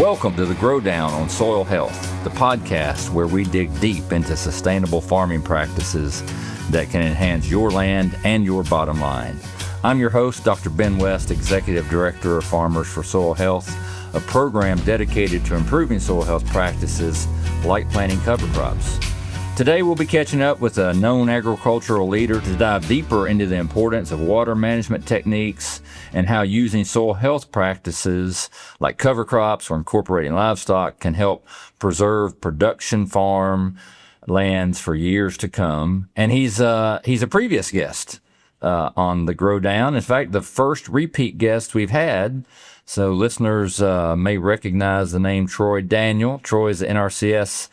Welcome to the Grow Down on Soil Health, the podcast where we dig deep into sustainable farming practices that can enhance your land and your bottom line. I'm your host, Dr. Ben West, Executive Director of Farmers for Soil Health, a program dedicated to improving soil health practices like planting cover crops. Today we'll be catching up with a known agricultural leader to dive deeper into the importance of water management techniques and how using soil health practices like cover crops or incorporating livestock can help preserve production farm lands for years to come. And he's a previous guest on the Grow Down. In fact, the first repeat guest we've had. So listeners may recognize the name Troy Daniell. Troy is the NRCS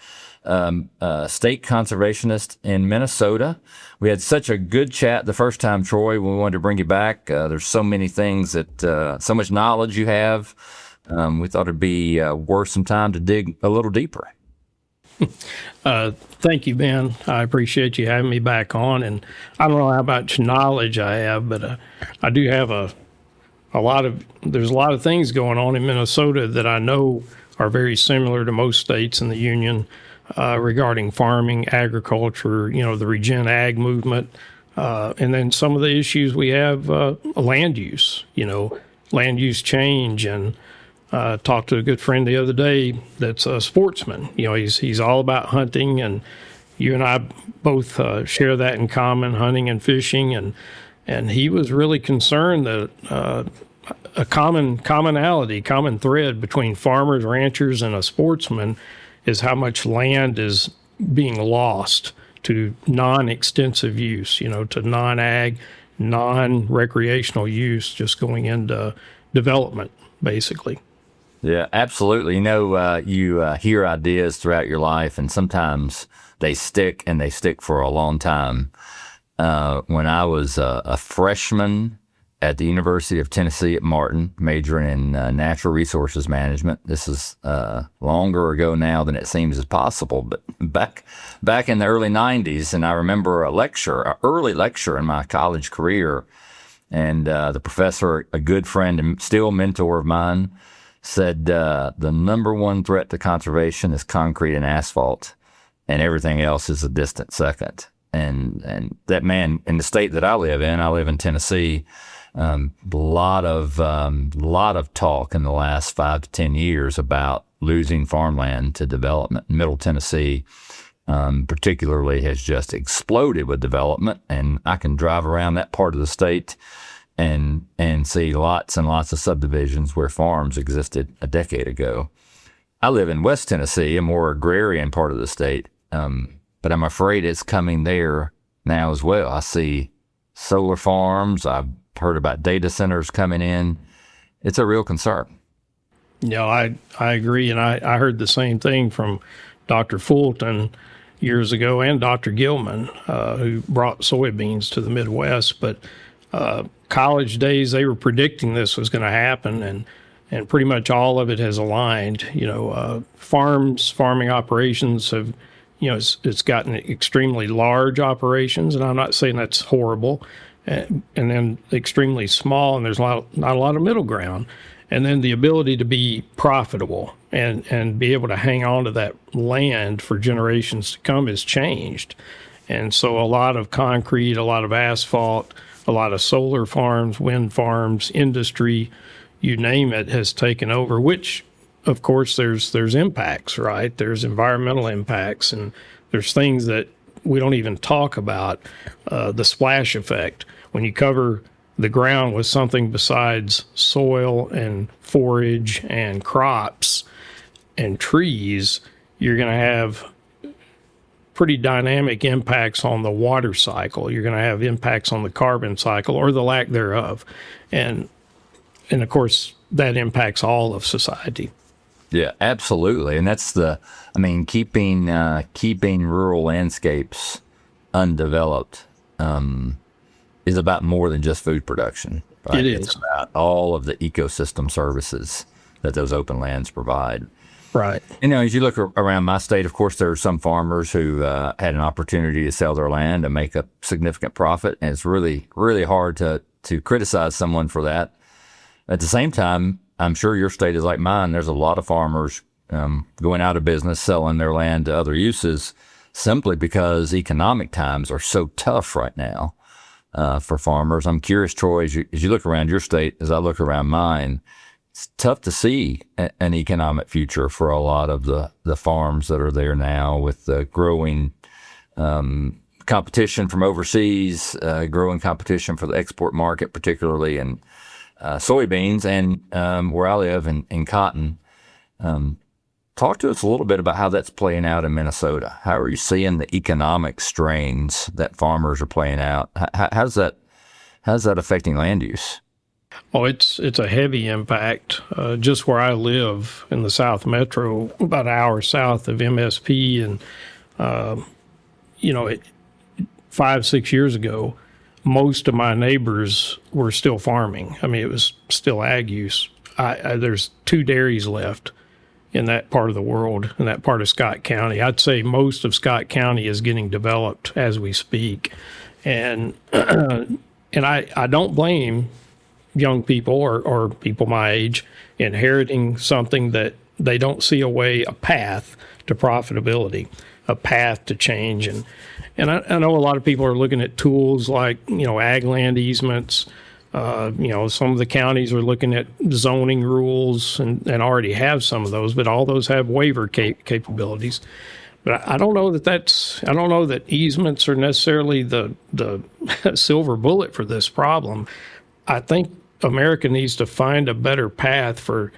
State Conservationist in Minnesota. We had such a good chat the first time, Troy. We wanted to bring you back. There's so many things that, so much knowledge you have. We thought it'd be worth some time to dig a little deeper. Thank you, Ben. I appreciate you having me back on. And I don't know how much knowledge I have, but I do have there's a lot of things going on in Minnesota that I know are very similar to most states in the union regarding farming, agriculture, the regen ag movement, and then some of the issues we have, land use, land use change. And talked to a good friend the other day that's a sportsman. He's all about hunting, and you and I both share that in common, hunting and fishing. And he was really concerned that a common thread between farmers, ranchers, and a sportsman is how much land is being lost to non-extensive use, to non-ag, non-recreational use, just going into development, basically. Yeah, absolutely. You hear ideas throughout your life, and sometimes they stick, and they stick for a long time. When I was a freshman at the University of Tennessee at Martin, majoring in natural resources management. This is longer ago now than it seems is possible, but back in the early 90s, and I remember an early lecture in my college career, and the professor, a good friend and still mentor of mine, said the number one threat to conservation is concrete and asphalt, and everything else is a distant second. And that man, in the state that I live in Tennessee. Lot of talk in the last 5 to 10 years about losing farmland to development. Middle Tennessee, particularly, has just exploded with development, and I can drive around that part of the state and see lots and lots of subdivisions where farms existed a decade ago. I live in West Tennessee, a more agrarian part of the state, but I'm afraid it's coming there now as well. I see solar farms. I've heard about data centers coming in. It's a real concern. Yeah, I agree. And I heard the same thing from Dr. Fulton years ago and Dr. Gilman, who brought soybeans to the Midwest. But college days, they were predicting this was going to happen, and pretty much all of it has aligned. Farming operations have, it's gotten extremely large operations, and I'm not saying that's horrible. And then extremely small, and there's not a lot of middle ground. And then the ability to be profitable and be able to hang on to that land for generations to come has changed. And so a lot of concrete, a lot of asphalt, a lot of solar farms, wind farms, industry, you name it, has taken over, which, of course, there's impacts, right? There's environmental impacts, and there's things that we don't even talk about, the splash effect. When you cover the ground with something besides soil and forage and crops and trees, you're going to have pretty dynamic impacts on the water cycle. You're going to have impacts on the carbon cycle or the lack thereof. And of course, that impacts all of society. Yeah, absolutely. And that's keeping rural landscapes undeveloped is about more than just food production. Right? It is. It's about all of the ecosystem services that those open lands provide. Right. As you look around my state, of course, there are some farmers who had an opportunity to sell their land and make a significant profit. And it's really, really hard to criticize someone for that. At the same time, I'm sure your state is like mine. There's a lot of farmers going out of business, selling their land to other uses simply because economic times are so tough right now for farmers. I'm curious, Troy, as you look around your state, as I look around mine, it's tough to see an economic future for a lot of the farms that are there now with the growing competition from overseas, growing competition for the export market, particularly in soybeans and where I live in cotton. Talk to us a little bit about how that's playing out in Minnesota. How are you seeing the economic strains that farmers are playing out? How's that affecting land use? Oh, it's a heavy impact. Just where I live in the South Metro, about an hour south of MSP, and 5-6 years ago, most of my neighbors were still farming. I mean, it was still ag use. There's 2 dairies left in that part of the world, in that part of Scott County. I'd say most of Scott County is getting developed as we speak, and I don't blame young people or people my age inheriting something that they don't see a path to profitability, a path to change. And I know a lot of people are looking at tools like, ag land easements. Some of the counties are looking at zoning rules and already have some of those, but all those have waiver capabilities. But I don't know that easements are necessarily the silver bullet for this problem. I think America needs to find a better path for,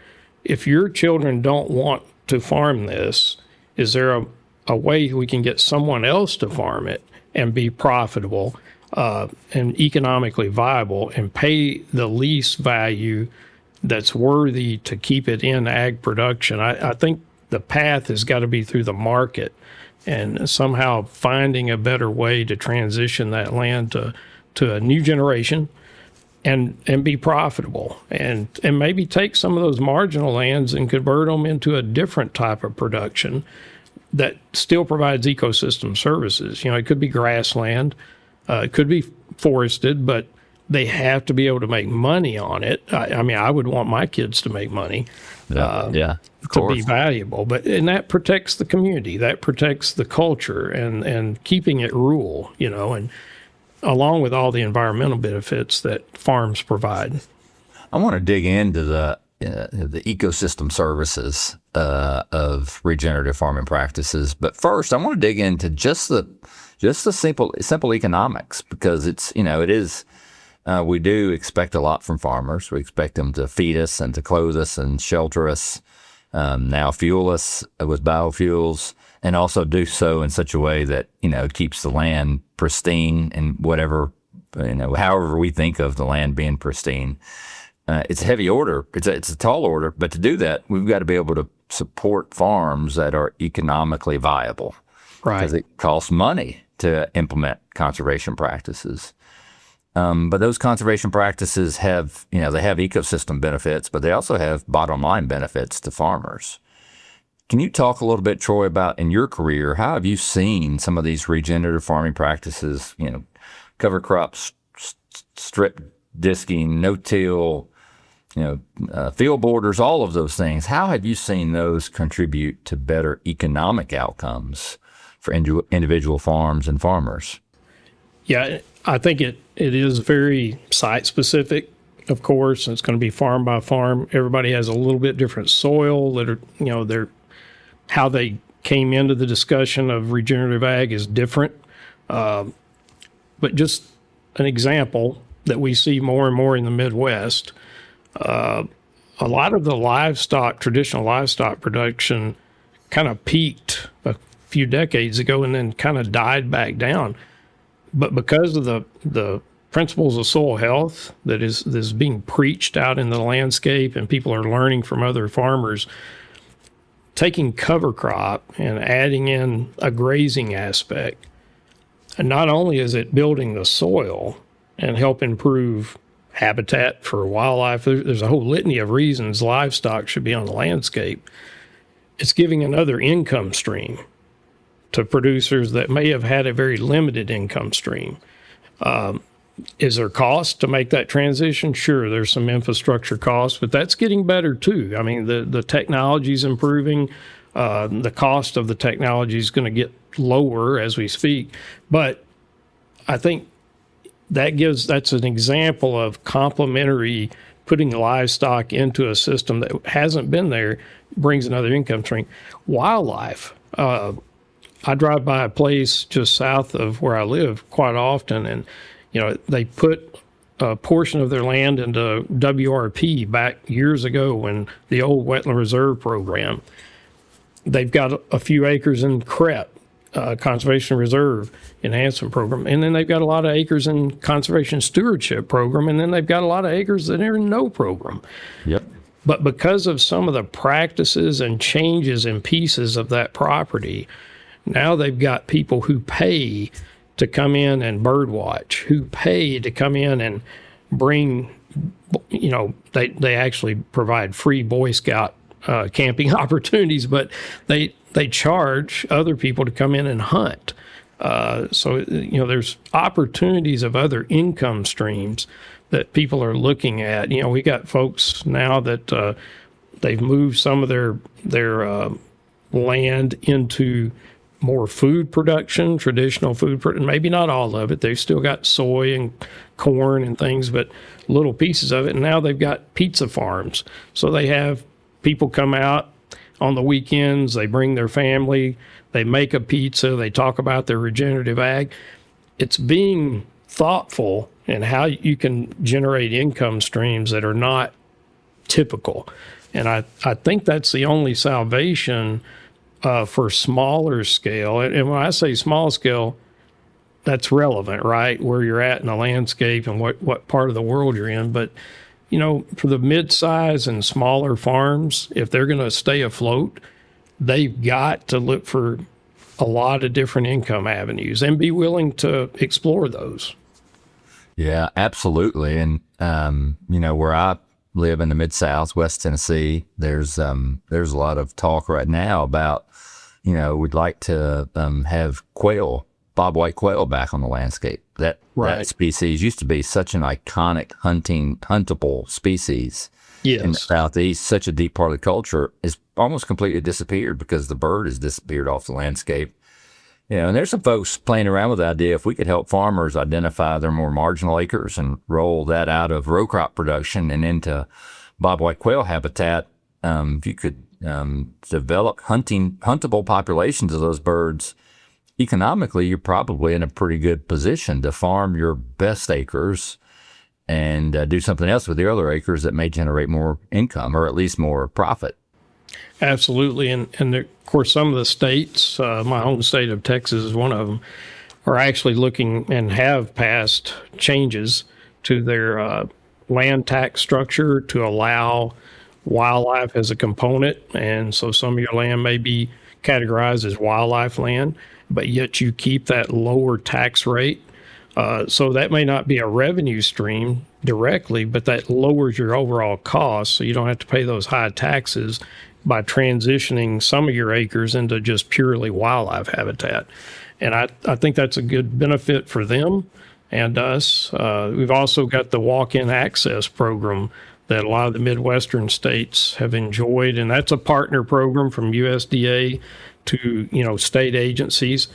if your children don't want to farm this, is there a way we can get someone else to farm it and be profitable and economically viable and pay the least value that's worthy to keep it in ag production? I think the path has got to be through the market and somehow finding a better way to transition that land to a new generation and be profitable, and maybe take some of those marginal lands and convert them into a different type of production that still provides ecosystem services. It could be grassland, it could be forested, but they have to be able to make money on it. I mean, I would want my kids to make money, of to course, be valuable, and that protects the community, that protects the culture, and keeping it rural, and along with all the environmental benefits that farms provide. I want to dig into the ecosystem services of regenerative farming practices, but first I want to dig into just the simple economics, because it is we do expect a lot from farmers. We expect them to feed us and to clothe us and shelter us, now fuel us with biofuels, and also do so in such a way that keeps the land pristine and whatever, however we think of the land being pristine. It's a heavy order. It's a tall order, but to do that, we've got to be able to support farms that are economically viable, Right. Because it costs money to implement conservation practices. But those conservation practices have ecosystem benefits, but they also have bottom line benefits to farmers. Can you talk a little bit, Troy, about in your career, how have you seen some of these regenerative farming practices, cover crops, strip disking, no-till, field borders, all of those things? How have you seen those contribute to better economic outcomes for individual farms and farmers? Yeah, I think it is very site specific, of course. It's going to be farm by farm. Everybody has a little bit different soil that are, how they came into the discussion of regenerative ag is different. But just an example that we see more and more in the Midwest, a lot of the traditional livestock production kind of peaked a few decades ago and then kind of died back down. But because of the principles of soil health that is being preached out in the landscape, and people are learning from other farmers, taking cover crop and adding in a grazing aspect, and not only is it building the soil and help improve habitat for wildlife, there's a whole litany of reasons livestock should be on the landscape. It's giving another income stream to producers that may have had a very limited income stream. Is there cost to make that transition? Sure, there's some infrastructure costs, but that's getting better too. I mean, the technology is improving. The cost of the technology is going to get lower as we speak. But I think that's an example of complementary, putting livestock into a system that hasn't been there, brings another income stream. Wildlife. I drive by a place just south of where I live quite often, and they put a portion of their land into WRP back years ago when the old Wetland Reserve program. They've got a few acres in CREP, Conservation Reserve Enhancement Program, and then they've got a lot of acres in Conservation Stewardship Program, and then they've got a lot of acres that are in no program. Yep. But because of some of the practices and changes in pieces of that property, now they've got people who pay to come in and bird watch, who pay to come in and bring, they actually provide free Boy Scout camping opportunities, but they charge other people to come in and hunt. So there's opportunities of other income streams that people are looking at. We got folks now that they've moved some of their land into more food production, traditional food production, maybe not all of it. They've still got soy and corn and things, but little pieces of it. And now they've got pizza farms. So they have people come out on the weekends, they bring their family, they make a pizza, they talk about their regenerative ag. It's being thoughtful in how you can generate income streams that are not typical. And I think that's the only salvation for smaller scale. And when I say small scale, that's relevant, right? Where you're at in the landscape and what part of the world you're in. But, for the mid-size and smaller farms, if they're going to stay afloat, they've got to look for a lot of different income avenues and be willing to explore those. Yeah, absolutely. And, where I live in the Mid-South, West Tennessee, there's a lot of talk right now about, we'd like to have quail, bobwhite quail back on the landscape. That species used to be such an iconic huntable species in the Southeast. Such a deep part of the culture is almost completely disappeared because the bird has disappeared off the landscape. And there's some folks playing around with the idea if we could help farmers identify their more marginal acres and roll that out of row crop production and into bobwhite quail habitat, if you could develop huntable populations of those birds, economically, you're probably in a pretty good position to farm your best acres and do something else with your other acres that may generate more income or at least more profit. Absolutely. And of course, some of the states, my home state of Texas is one of them, are actually looking and have passed changes to their land tax structure to allow wildlife as a component. And so some of your land may be categorized as wildlife land, but yet you keep that lower tax rate. So that may not be a revenue stream directly, but that lowers your overall cost. So you don't have to pay those high taxes by transitioning some of your acres into just purely wildlife habitat. And I think that's a good benefit for them and us. We've also got the walk-in access program that a lot of the Midwestern states have enjoyed. And that's a partner program from USDA to, state agencies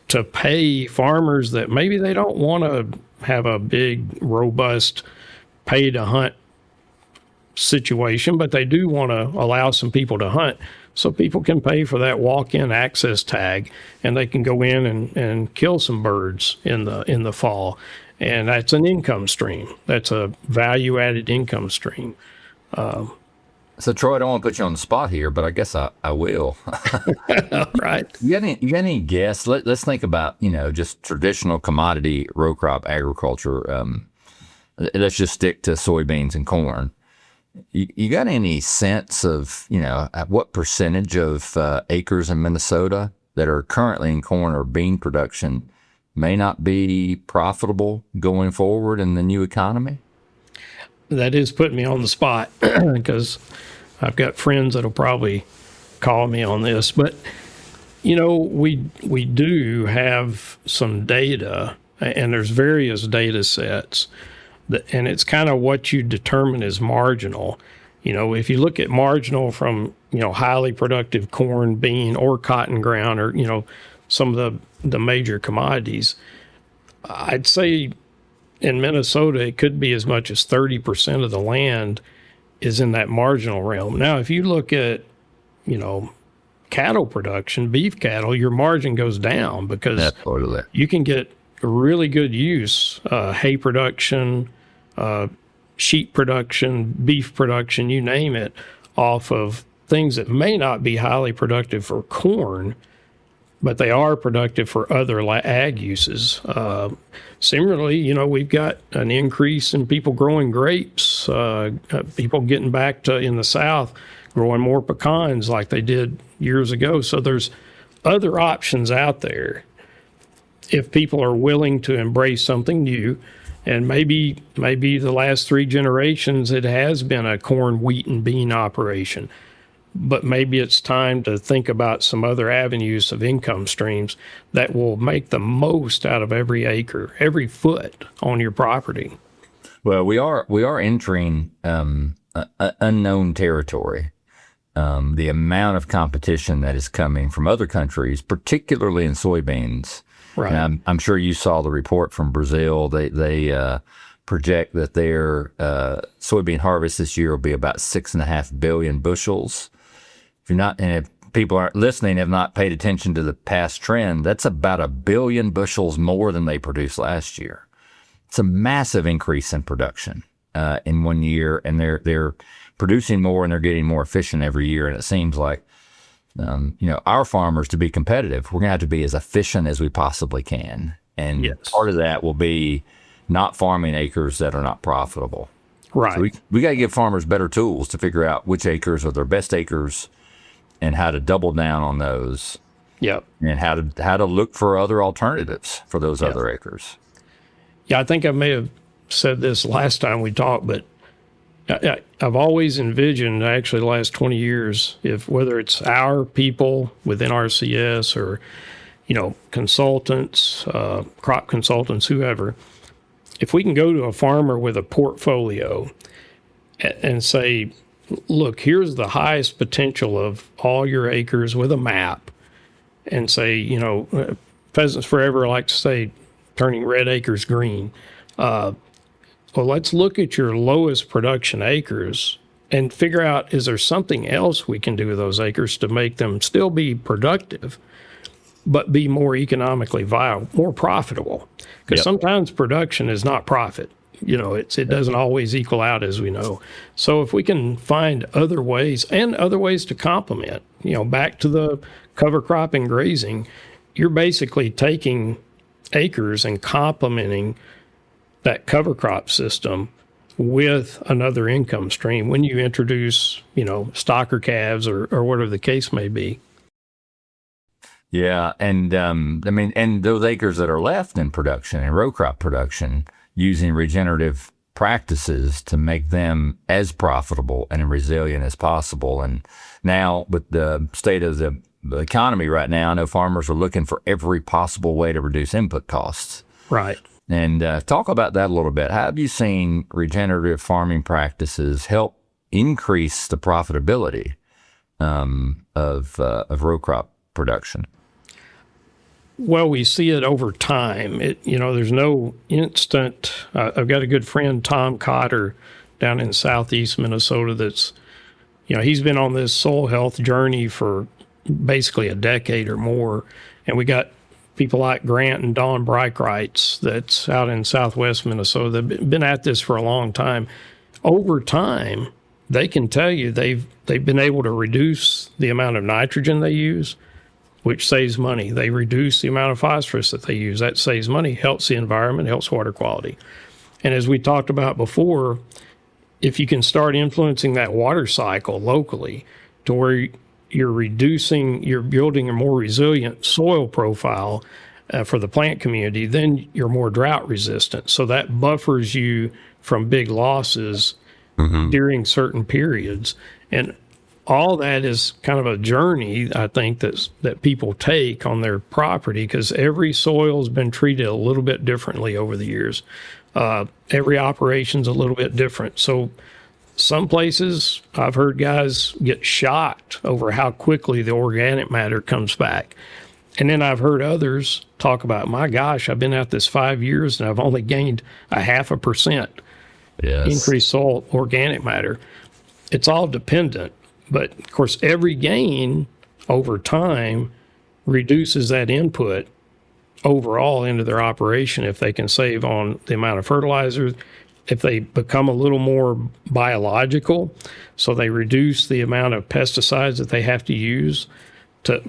to pay farmers that maybe they don't want to have a big, robust pay to hunt situation, but they do want to allow some people to hunt. So people can pay for that walk-in access tag, and they can go in and kill some birds in the fall. And that's an income stream. That's a value-added income stream. So, Troy, I don't want to put you on the spot here, but I guess I will. Right. You got any guess? Let's think about, just traditional commodity row crop agriculture. Let's just stick to soybeans and corn. You got any sense of, what percentage of acres in Minnesota that are currently in corn or bean production may not be profitable going forward in the new economy? That is putting me on the spot because I've got friends that'll probably call me on this. But, we do have some data and there's various data sets, and it's kind of what you determine as marginal. If you look at marginal from, highly productive corn, bean, or cotton ground, or, some of the major commodities, I'd say in Minnesota, it could be as much as 30% of the land is in that marginal realm. Now, if you look at, cattle production, beef cattle, your margin goes down because Absolutely. you can get really good use, hay production, sheep production, beef production, you name it, off of things that may not be highly productive for corn, but they are productive for other ag uses. Similarly, we've got an increase in people growing grapes, people getting back to, in the South, growing more pecans like they did years ago. So there's other options out there if people are willing to embrace something new. And maybe the last 3 generations, it has been a corn, wheat, and bean operation. But maybe it's time to think about some other avenues of income streams that will make the most out of every acre, every foot on your property. Well, we are entering unknown territory. The amount of competition that is coming from other countries, particularly in soybeans. Right. And I'm sure you saw the report from Brazil. They project that their soybean harvest this year will be about 6.5 billion bushels. If people aren't listening, have not paid attention to the past trend, that's about 1 billion bushels more than they produced last year. It's a massive increase in production in 1 year, and they're producing more and they're getting more efficient every year. And it seems like our farmers, to be competitive, we're going to have to be as efficient as we possibly can. And yes, part of that will be not farming acres that are not profitable. Right. So we got to give farmers better tools to figure out which acres are their best acres and how to double down on those. Yep. And how to look for other alternatives for those other acres. Yeah, I think I may have said this last time we talked, but I've always envisioned, actually the last 20 years, whether it's our people within NRCS or, consultants, crop consultants, whoever, if we can go to a farmer with a portfolio and say, look, here's the highest potential of all your acres with a map, and say, Pheasants Forever like to say, turning red acres green. Well, let's look at your lowest production acres and figure out, is there something else we can do with those acres to make them still be productive, but be more economically viable, more profitable? Because sometimes production is not profit. It doesn't always equal out, as we know. So if we can find other ways to complement, back to the cover crop and grazing, you're basically taking acres and complementing that cover crop system with another income stream when you introduce, stocker calves or whatever the case may be. Yeah. And and those acres that are left in production and row crop production, using regenerative practices to make them as profitable and resilient as possible. And now with the state of the economy right now, I know farmers are looking for every possible way to reduce input costs. Right. And talk about that a little bit. How have you seen regenerative farming practices help increase the profitability of row crop production? Well, we see it over time. There's no instant. I've got a good friend, Tom Cotter, down in southeast Minnesota. That's, he's been on this soil health journey for basically a decade or more, and we got people like Grant and Don Breichreitz that's out in southwest Minnesota. They've been at this for a long time. Over time, they can tell you they've been able to reduce the amount of nitrogen they use, which saves money. They reduce the amount of phosphorus that they use. That saves money, helps the environment, helps water quality. And as we talked about before, if you can start influencing that water cycle locally to where you're building a more resilient soil profile for the plant community, then you're more drought resistant. So that buffers you from big losses during certain periods. And all that is kind of a journey, I think, that people take on their property, because every soil has been treated a little bit differently over the years. Every operation's a little bit different. So some places I've heard guys get shocked over how quickly the organic matter comes back. And then I've heard others talk about, my gosh, I've been at this 5 years and I've only gained 0.5% increased soil organic matter. It's all dependent. But of course, every gain over time reduces that input overall into their operation if they can save on the amount of fertilizer, if they become a little more biological, so they reduce the amount of pesticides that they have to use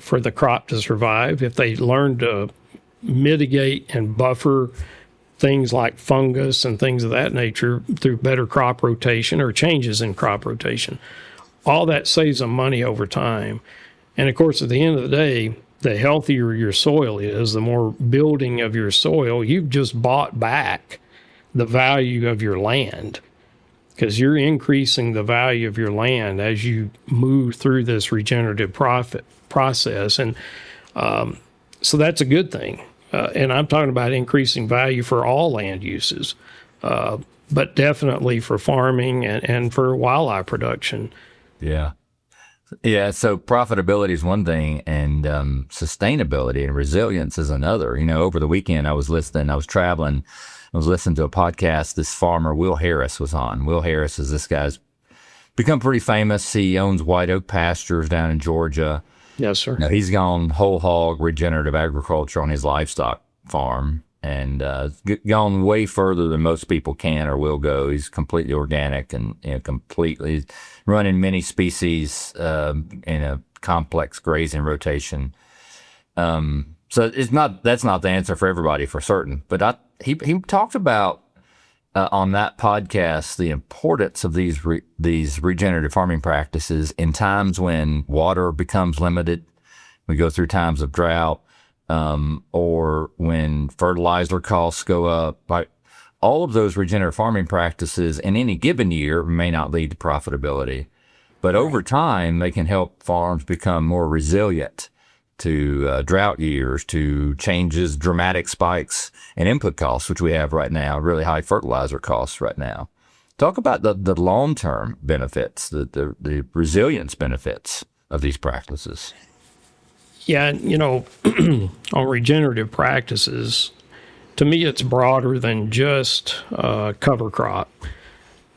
for the crop to survive, if they learn to mitigate and buffer things like fungus and things of that nature through better crop rotation or changes in crop rotation. All that saves them money over time. And of course, at the end of the day, the healthier your soil is, the more building of your soil, you've just bought back the value of your land, because you're increasing the value of your land as you move through this regenerative process. And so that's a good thing. And I'm talking about increasing value for all land uses, but definitely for farming and for wildlife production. Yeah. Yeah. So profitability is one thing, and sustainability and resilience is another. Over the weekend, I was traveling. I was listening to a podcast. This farmer, Will Harris, was on. Will Harris is this guy's become pretty famous. He owns White Oak Pastures down in Georgia. Yes, sir. Now, he's gone whole hog regenerative agriculture on his livestock farm, and gone way further than most people can or will go. He's completely organic and completely running many species in a complex grazing rotation. So that's not the answer for everybody for certain. But he talked about on that podcast the importance of these regenerative farming practices in times when water becomes limited. We go through times of drought, or when fertilizer costs go up. All of those regenerative farming practices in any given year may not lead to profitability, but over time they can help farms become more resilient to drought years, to changes, dramatic spikes in input costs, which we have right now, really high fertilizer costs right now. Talk about the long-term benefits, the resilience benefits of these practices. Yeah, on regenerative practices, to me, it's broader than just cover crop.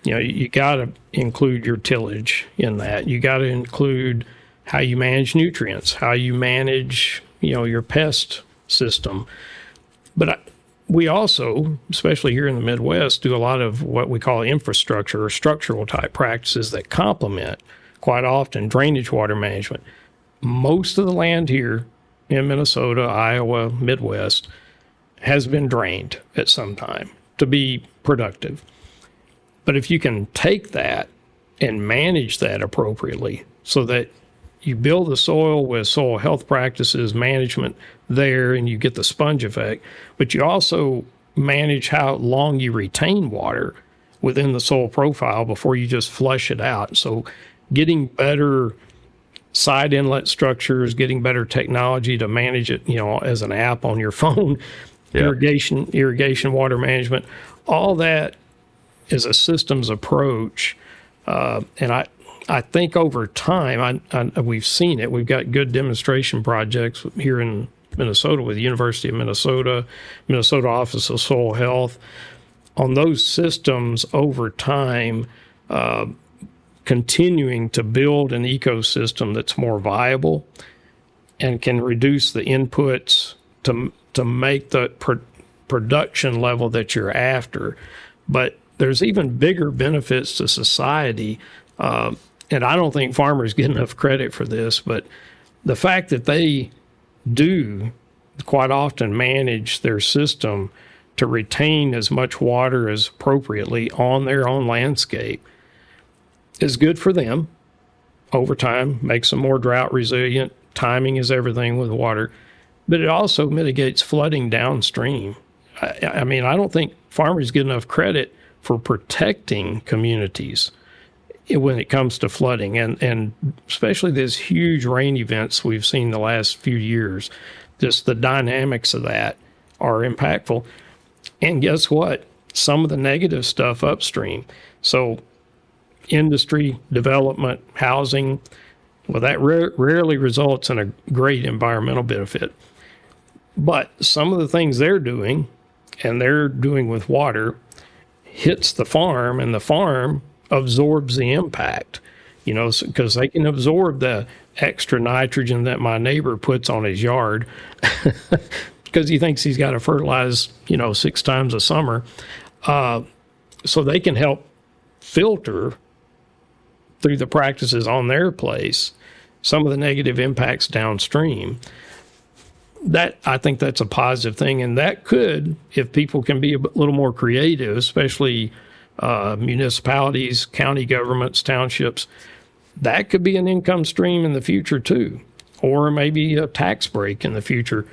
You got to include your tillage in that. You got to include how you manage nutrients, how you manage, your pest system. But we also, especially here in the Midwest, do a lot of what we call infrastructure or structural type practices that complement, quite often, drainage water management. Most of the land here in Minnesota, Iowa, Midwest has been drained at some time to be productive. But if you can take that and manage that appropriately so that you build the soil with soil health practices, management there, and you get the sponge effect, but you also manage how long you retain water within the soil profile before you just flush it out. So getting better side inlet structures, getting better technology to manage it, as an app on your phone, irrigation, water management, all that is a systems approach. And I think over time, we've seen it. We've got good demonstration projects here in Minnesota with the University of Minnesota, Minnesota Office of Soil Health. On those systems over time, continuing to build an ecosystem that's more viable and can reduce the inputs to make the production level that you're after. But there's even bigger benefits to society. And I don't think farmers get enough credit for this, but the fact that they do quite often manage their system to retain as much water as appropriately on their own landscape is good for them over time, makes them more drought resilient. Timing is everything with water, but it also mitigates flooding downstream. I mean, I don't think farmers get enough credit for protecting communities. when it comes to flooding, and especially these huge rain events we've seen the last few years. Just the dynamics of that are impactful. And guess what? Some of the negative stuff upstream. So industry, development, housing, well, that rarely results in a great environmental benefit. But some of the things they're doing, and they're doing with water, hits the farm, and the farm absorbs the impact, because they can absorb the extra nitrogen that my neighbor puts on his yard because he thinks he's got to fertilize, 6 times a summer. So they can help filter through the practices on their place some of the negative impacts downstream. I think that's a positive thing. And that could, if people can be a little more creative, especially municipalities, county governments, townships, that could be an income stream in the future too, or maybe a tax break in the future.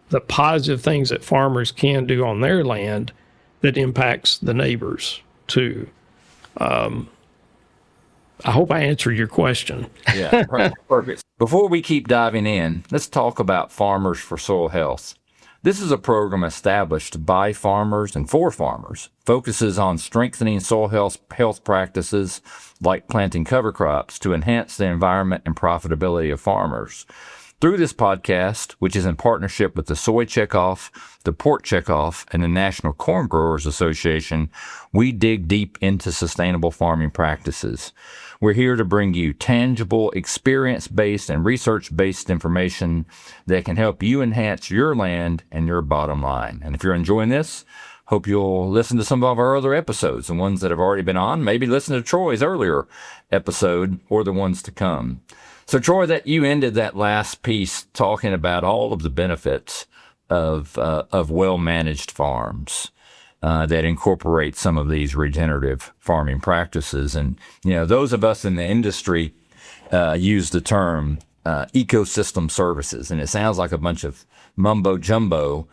The positive things that farmers can do on their land that impacts the neighbors too. I hope I answered your question. Yeah, perfect. Before we keep diving in, let's talk about Farmers for Soil Health. This is a program established by farmers and for farmers, focuses on strengthening soil health practices like planting cover crops to enhance the environment and profitability of farmers. Through this podcast, which is in partnership with the Soy Checkoff, the Pork Checkoff, and the National Corn Growers Association, we dig deep into sustainable farming practices. We're here to bring you tangible, experience-based, and research-based information that can help you enhance your land and your bottom line. And if you're enjoying this, hope you'll listen to some of our other episodes, the ones that have already been on. Maybe listen to Troy's earlier episode or the ones to come. So, Troy, that you ended that last piece talking about all of the benefits of well-managed farms that incorporate some of these regenerative farming practices. And, those of us in the industry use the term ecosystem services, and it sounds like a bunch of mumbo jumbo,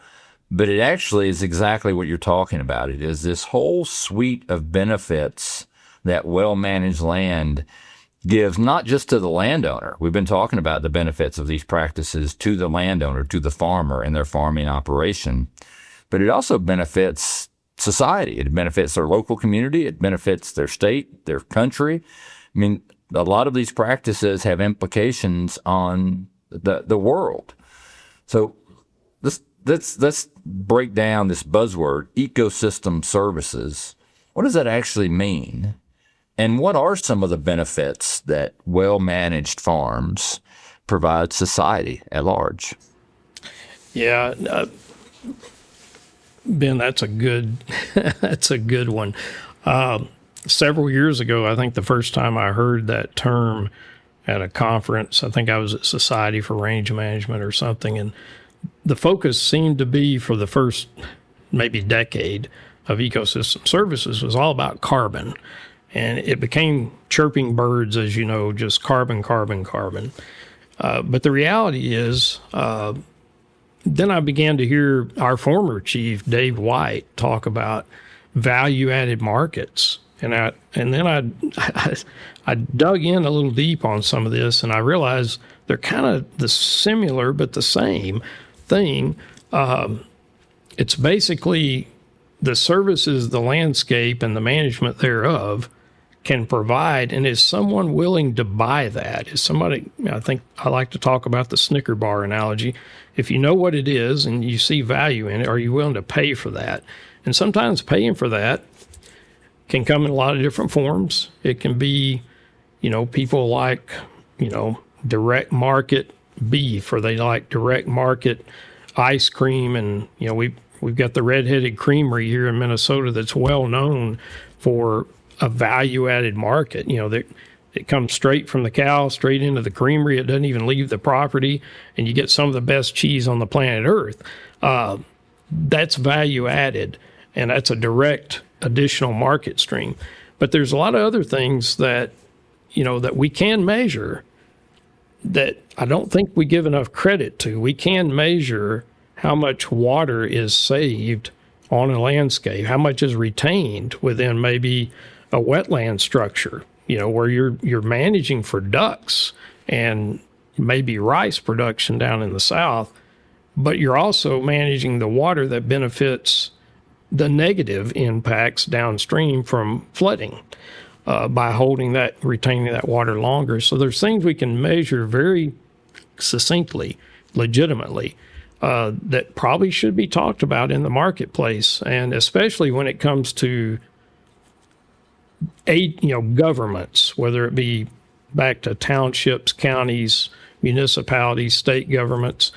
but it actually is exactly what you're talking about. It is this whole suite of benefits that well-managed land gives, not just to the landowner. We've been talking about the benefits of these practices to the landowner, to the farmer in their farming operation, but it also benefits society. It benefits their local community. It benefits their state, their country. I mean, a lot of these practices have implications on the world. So let's break down this buzzword, ecosystem services. What does that actually mean? And what are some of the benefits that well-managed farms provide society at large? Yeah, Ben, that's a good one. Several years ago, I think the first time I heard that term at a conference, I think I was at Society for Range Management or something, and the focus seemed to be for the first maybe decade of ecosystem services was all about carbon. And it became chirping birds, as you know, just carbon, carbon, carbon. But the reality is, then I began to hear our former chief, Dave White, talk about value-added markets. And then I dug in a little deep on some of this, and I realized they're kind of the similar but the same thing. It's basically the services, the landscape, and the management thereof can provide, and is someone willing to buy that? Is somebody, I think I like to talk about the Snicker bar analogy. If you know what it is and you see value in it, are you willing to pay for that? And sometimes paying for that can come in a lot of different forms. It can be, people like, direct market beef, or they like direct market ice cream. And, we've got the Red-Headed Creamery here in Minnesota that's well known for a value-added market. It comes straight from the cow, straight into the creamery. It doesn't even leave the property, and you get some of the best cheese on the planet Earth. That's value-added, and that's a direct additional market stream. But there's a lot of other things that, that we can measure that I don't think we give enough credit to. We can measure how much water is saved on a landscape, how much is retained within maybe a wetland structure. where you're managing for ducks and maybe rice production down in the south, but you're also managing the water that benefits the negative impacts downstream from flooding by retaining that water longer. So there's things we can measure very succinctly, legitimately, that probably should be talked about in the marketplace, and especially when it comes to governments, whether it be back to townships, counties, municipalities, state governments.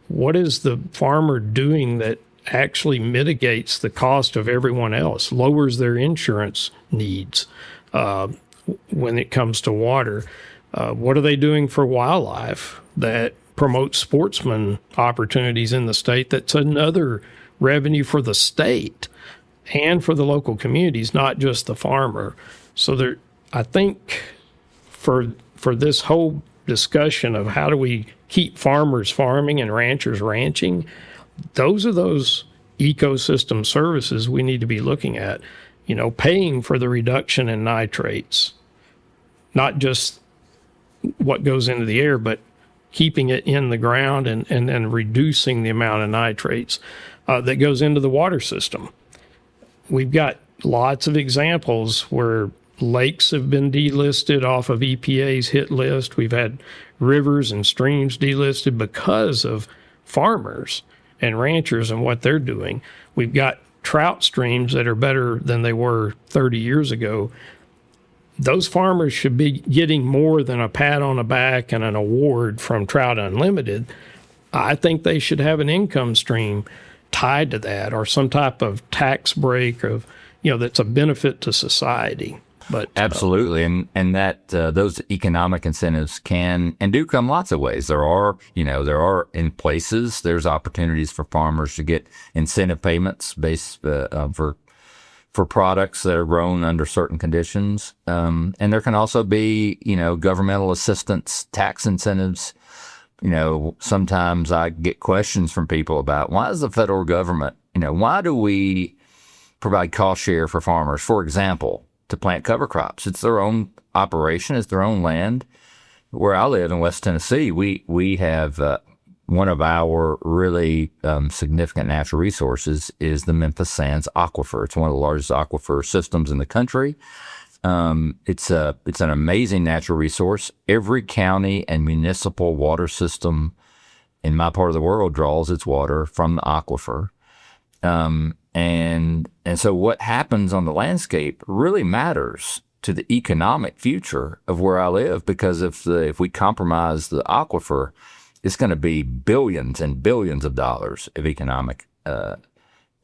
What is the farmer doing that actually mitigates the cost of everyone else, lowers their insurance needs when it comes to water? What are they doing for wildlife that promotes sportsman opportunities in the state? That's another revenue for the state and for the local communities, not just the farmer. So I think for this whole discussion of how do we keep farmers farming and ranchers ranching, those are those ecosystem services we need to be looking at, paying for the reduction in nitrates, not just what goes into the air, but keeping it in the ground and then reducing the amount of nitrates that goes into the water system. We've got lots of examples where lakes have been delisted off of EPA's hit list. We've had rivers and streams delisted because of farmers and ranchers and what they're doing. We've got trout streams that are better than they were 30 years ago. Those farmers should be getting more than a pat on the back and an award from Trout Unlimited. I think they should have an income stream tied to that, or some type of tax break of, that's a benefit to society. But absolutely, and that those economic incentives can and do come lots of ways. There are in places there's opportunities for farmers to get incentive payments based for products that are grown under certain conditions, and there can also be governmental assistance, tax incentives. Sometimes I get questions from people about why is the federal government, why do we provide cost share for farmers, for example, to plant cover crops? It's their own operation, it's their own land. Where I live in West Tennessee, we have one of our really significant natural resources is the Memphis Sands Aquifer. It's one of the largest aquifer systems in the country. It's an amazing natural resource. Every county and municipal water system in my part of the world draws its water from the aquifer. And so what happens on the landscape really matters to the economic future of where I live, because if we compromise the aquifer, it's going to be billions and billions of dollars of economic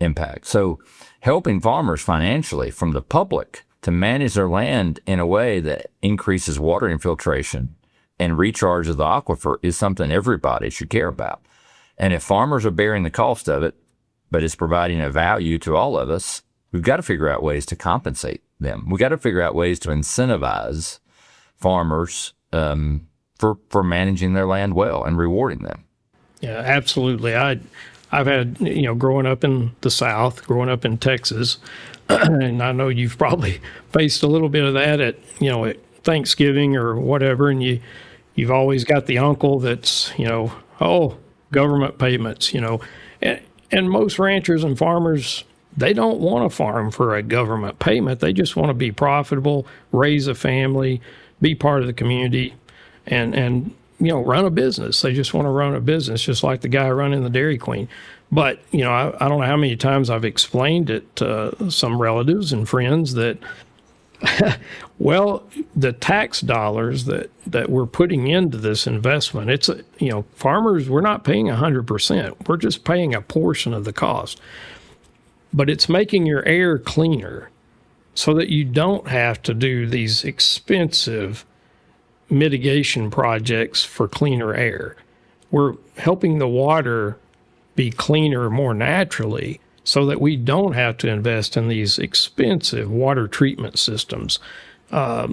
impact. So helping farmers financially from the public to manage their land in a way that increases water infiltration and recharges the aquifer is something everybody should care about. And if farmers are bearing the cost of it, but it's providing a value to all of us, we've got to figure out ways to compensate them. We've got to figure out ways to incentivize farmers for managing their land well and rewarding them. Yeah, absolutely. I've had, growing up in the South, growing up in Texas, and I know you've probably faced a little bit of that at Thanksgiving or whatever, and you've always got the uncle that's, government payments, and most ranchers and farmers, they don't want to farm for a government payment. They just want to be profitable, raise a family, be part of the community, and run a business. They just want to run a business, just like the guy running the Dairy Queen. But, I don't know how many times I've explained it to some relatives and friends that, well, the tax dollars that we're putting into this investment, it's, farmers, we're not paying 100%. We're just paying a portion of the cost. But it's making your air cleaner so that you don't have to do these expensive mitigation projects for cleaner air. We're helping the water be cleaner more naturally so that we don't have to invest in these expensive water treatment systems. We're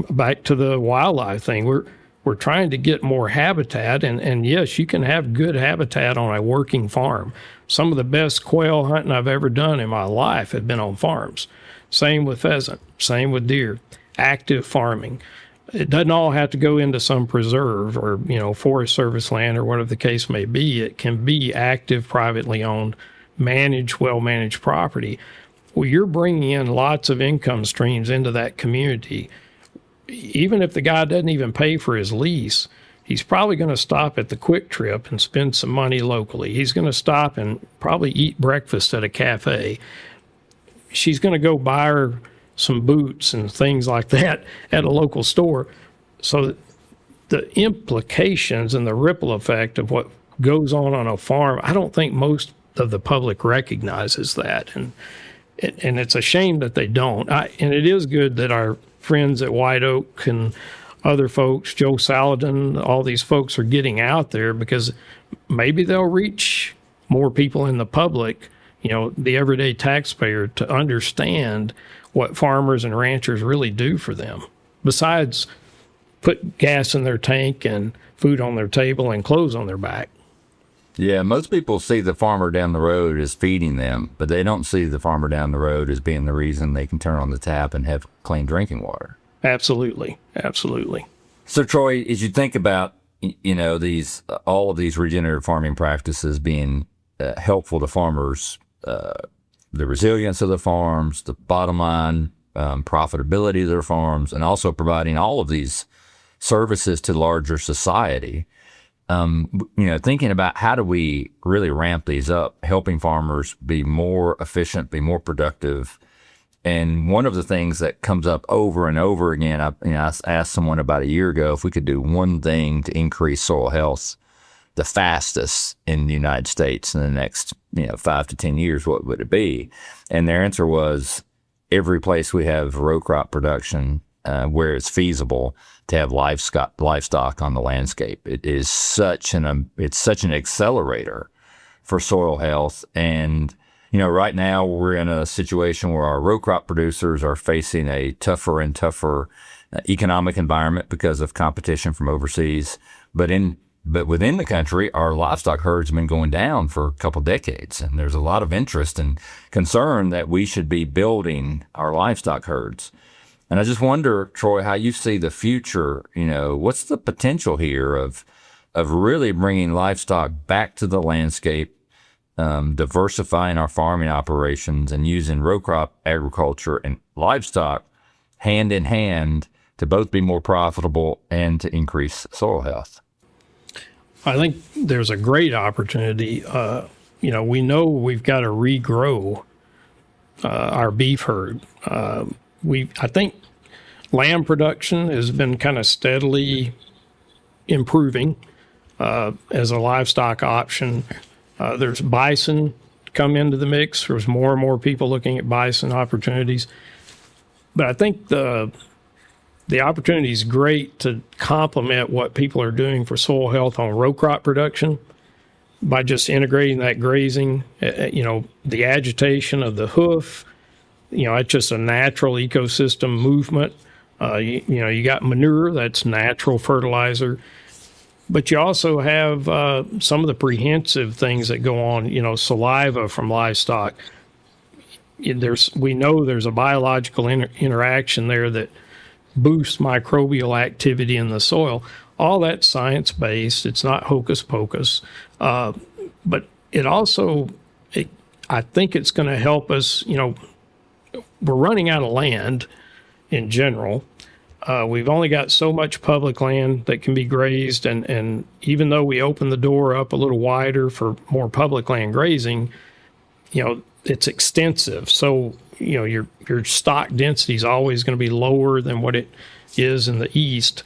back to the wildlife thing. We're trying to get more habitat, and yes, you can have good habitat on a working farm. Some of the best quail hunting I've ever done in my life have been on farms. Same with pheasant, same with deer. Active farming. It doesn't all have to go into some preserve or, Forest Service land or whatever the case may be. It can be active, privately owned, managed, well-managed property. Well, you're bringing in lots of income streams into that community. Even if the guy doesn't even pay for his lease, he's probably going to stop at the Quick Trip and spend some money locally. He's going to stop and probably eat breakfast at a cafe. She's going to go buy her some boots and things like that at a local store. So the implications and the ripple effect of what goes on a farm, I don't think most of the public recognizes that. And it's a shame that they don't. And it is good that our friends at White Oak and other folks, Joe Saladin, all these folks are getting out there, because maybe they'll reach more people in the public, the everyday taxpayer, to understand what farmers and ranchers really do for them, besides put gas in their tank and food on their table and clothes on their back. Yeah, most people see the farmer down the road as feeding them, but they don't see the farmer down the road as being the reason they can turn on the tap and have clean drinking water. Absolutely. Absolutely. So, Troy, as you think about, all of these regenerative farming practices being helpful to farmers, the resilience of the farms, the bottom line profitability of their farms, and also providing all of these services to larger society, thinking about how do we really ramp these up, helping farmers be more efficient, be more productive. And one of the things that comes up over and over again, I asked someone about a year ago if we could do one thing to increase soil health the fastest in the United States in the next 5 to 10 years, what would it be? And their answer was every place we have row crop production where it's feasible to have livestock on the landscape. It is such an accelerator for soil health. And right now we're in a situation where our row crop producers are facing a tougher and tougher economic environment because of competition from overseas. But within the country, our livestock herds have been going down for a couple decades, and there's a lot of interest and concern that we should be building our livestock herds. And I just wonder, Troy, how you see the future. What's the potential here of really bringing livestock back to the landscape, diversifying our farming operations, and using row crop agriculture and livestock hand in hand to both be more profitable and to increase soil health? I think there's a great opportunity. We know we've got to regrow our beef herd. I think lamb production has been kind of steadily improving as a livestock option. There's bison come into the mix. There's more and more people looking at bison opportunities. But I think the opportunity is great to complement what people are doing for soil health on row crop production by just integrating that grazing, the agitation of the hoof. It's just a natural ecosystem movement. You got manure, that's natural fertilizer. But you also have some of the prehensive things that go on, saliva from livestock. We know there's a biological interaction there that boosts microbial activity in the soil. All that's science-based. It's not hocus pocus. But it also, I think it's going to help us. We're running out of land in general. We've only got so much public land that can be grazed. And even though we open the door up a little wider for more public land grazing, it's extensive. So, your stock density is always going to be lower than what it is in the east.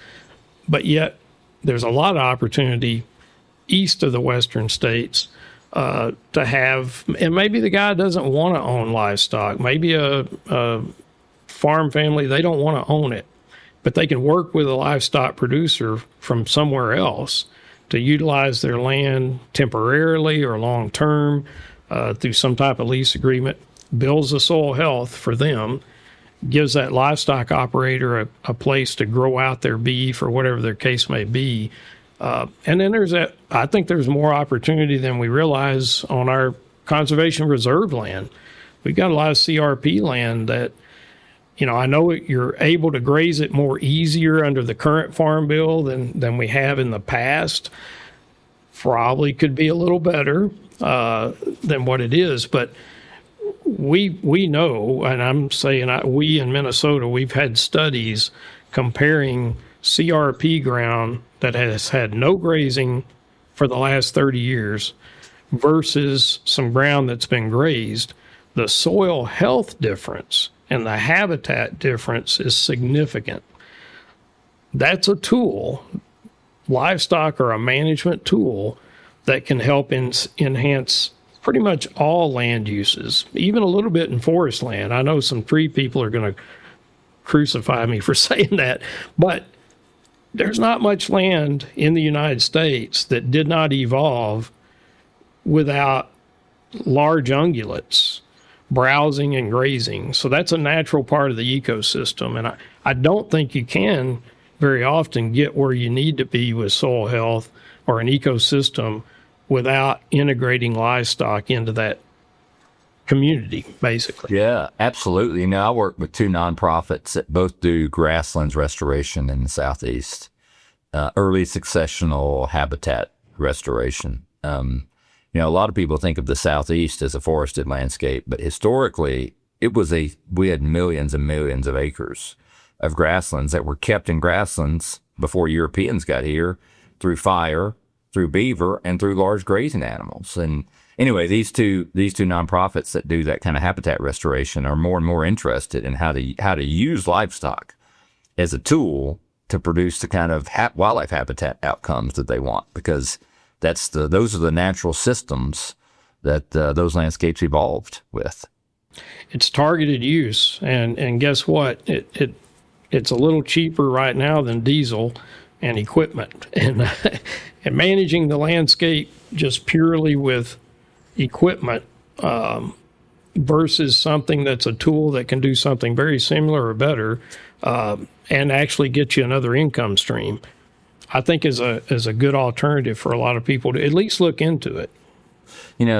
But yet there's a lot of opportunity east of the western states to have, and maybe the guy doesn't want to own livestock. Maybe a farm family, they don't want to own it, but they can work with a livestock producer from somewhere else to utilize their land temporarily or long term through some type of lease agreement, builds the soil health for them, gives that livestock operator a place to grow out their beef or whatever their case may be. And then I think there's more opportunity than we realize on our conservation reserve land. We've got a lot of CRP land that I know you're able to graze it more easier under the current farm bill than we have in the past. Probably could be a little better than what it is, but we know, and I'm saying we in Minnesota, we've had studies comparing CRP ground that has had no grazing for the last 30 years versus some ground that's been grazed. The soil health difference and the habitat difference is significant. That's a tool. Livestock are a management tool that can help enhance pretty much all land uses, even a little bit in forest land. I know some tree people are going to crucify me for saying that, but there's not much land in the United States that did not evolve without large ungulates browsing and grazing. So that's a natural part of the ecosystem. And I don't think you can very often get where you need to be with soil health or an ecosystem without integrating livestock into that community, basically. Yeah, absolutely. I work with two nonprofits that both do grasslands restoration in the Southeast, early successional habitat restoration. A lot of people think of the Southeast as a forested landscape, but historically we had millions and millions of acres of grasslands that were kept in grasslands before Europeans got here through fire, through beaver, and through large grazing animals. And anyway, these two nonprofits that do that kind of habitat restoration are more and more interested in how to use livestock as a tool to produce the kind of wildlife habitat outcomes that they want, because those are the natural systems that those landscapes evolved with. It's targeted use, and guess what? It's a little cheaper right now than diesel and equipment, and and managing the landscape just purely with equipment versus something that's a tool that can do something very similar or better and actually get you another income stream, I think is a good alternative for a lot of people to at least look into it.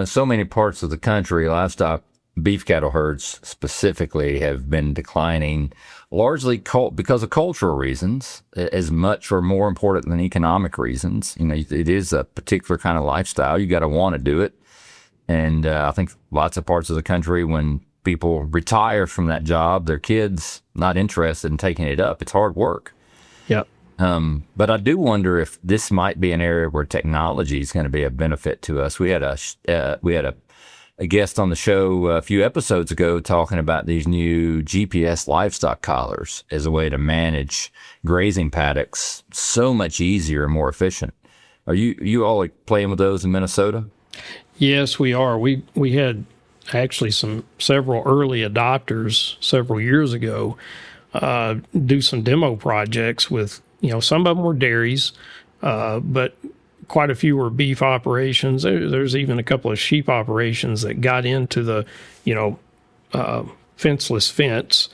So many parts of the country, livestock, beef cattle herds specifically, have been declining largely because of cultural reasons, as much or more important than economic reasons. It is a particular kind of lifestyle. You got to want to do it. And I think lots of parts of the country, when people retire from that job, their kids not interested in taking it up. It's hard work. Yep. But I do wonder if this might be an area where technology is going to be a benefit to us. We had a guest on the show a few episodes ago talking about these new GPS livestock collars as a way to manage grazing paddocks so much easier and more efficient. Are you all playing with those in Minnesota? Yes, we are. We had actually several early adopters several years ago do some demo projects with, some of them were dairies, but quite a few were beef operations. There's even a couple of sheep operations that got into the, fenceless fence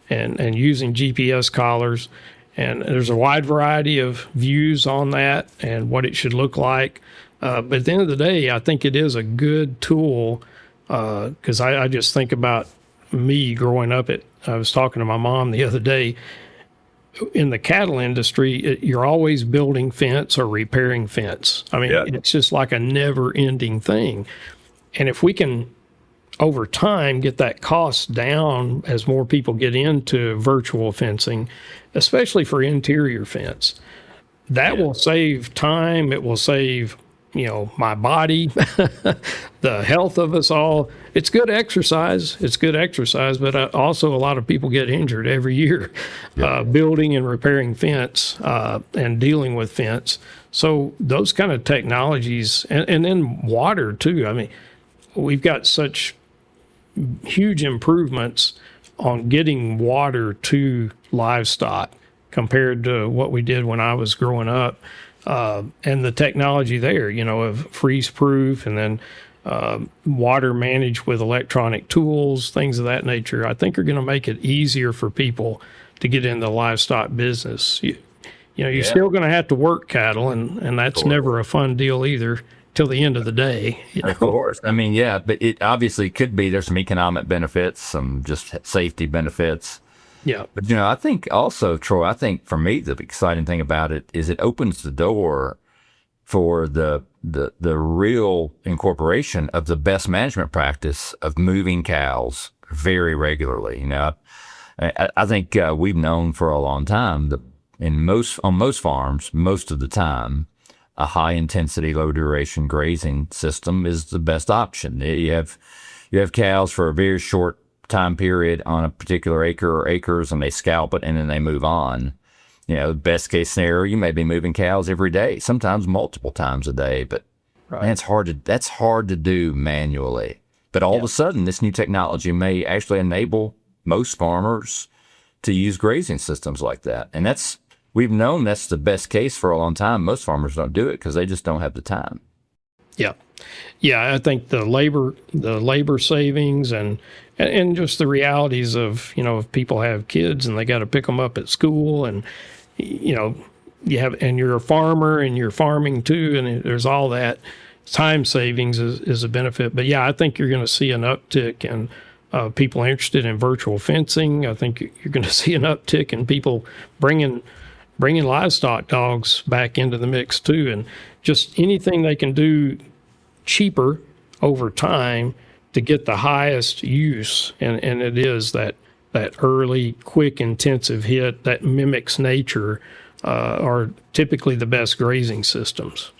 and using GPS collars. And there's a wide variety of views on that and what it should look like. But at the end of the day, I think it is a good tool because I just think about me growing up. I was talking to my mom the other day. In the cattle industry, you're always building fence or repairing fence. I mean, It's just like a never-ending thing. And if we can, over time, get that cost down as more people get into virtual fencing, especially for interior fence, that will save time. It will save, my body, the health of us all. It's good exercise. But also a lot of people get injured every year building and repairing fence and dealing with fence. So those kind of technologies, and then water too. I mean, we've got such huge improvements on getting water to livestock compared to what we did when I was growing up. And the technology there, of freeze proof and then water managed with electronic tools, things of that nature, I think are going to make it easier for people to get in the livestock business. You're still going to have to work cattle, and that's never a fun deal either till the end of the day. Of course. I mean, but it obviously could be there's some economic benefits, some just safety benefits. Yeah. But I think also, Troy, I think for me the exciting thing about it is it opens the door for the real incorporation of the best management practice of moving cows very regularly. I think we've known for a long time that on most farms, most of the time, a high intensity, low duration grazing system is the best option. You have cows for a very short time period on a particular acre or acres, and they scalp it and then they move on. Best case scenario, you may be moving cows every day, sometimes multiple times a day, but Right. man, that's hard to do manually. But all of a sudden, this new technology may actually enable most farmers to use grazing systems like that. And we've known that's the best case for a long time. Most farmers don't do it because they just don't have the time. Yeah. Yeah, I think the labor savings and just the realities of, if people have kids and they got to pick them up at school, and and you're a farmer and you're farming too, and there's all that time savings is a benefit. But yeah, I think you're going to see an uptick in people interested in virtual fencing. I think you're going to see an uptick in people bringing livestock dogs back into the mix too, and just anything they can do cheaper over time to get the highest use. And it is that early, quick, intensive hit that mimics nature are typically the best grazing systems.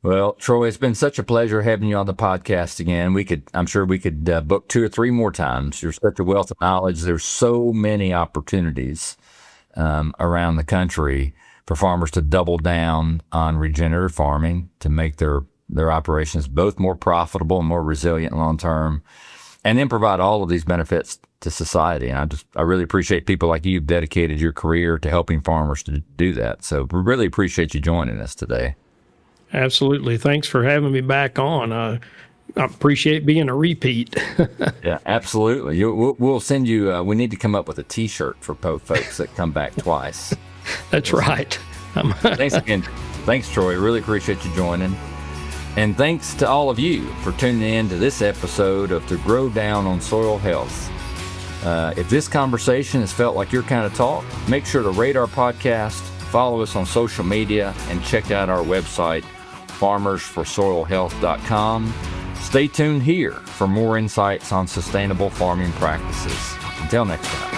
Well, Troy, it's been such a pleasure having you on the podcast again. I'm sure we could book 2 or 3 more times. You're such a wealth of knowledge. There's so many opportunities around the country for farmers to double down on regenerative farming to make their operations both more profitable and more resilient long term, and then provide all of these benefits to society. And I really appreciate people like you who've dedicated your career to helping farmers to do that. So we really appreciate you joining us today. Absolutely. Thanks for having me back on. I appreciate being a repeat. Yeah, absolutely. We'll send you, we need to come up with a T-shirt for folks that come back twice. That's right. Thanks again. Thanks, Troy. Really appreciate you joining. And thanks to all of you for tuning in to this episode of To Grow Down on Soil Health. If this conversation has felt like your kind of talk, make sure to rate our podcast, follow us on social media, and check out our website, farmersforsoilhealth.com. Stay tuned here for more insights on sustainable farming practices. Until next time.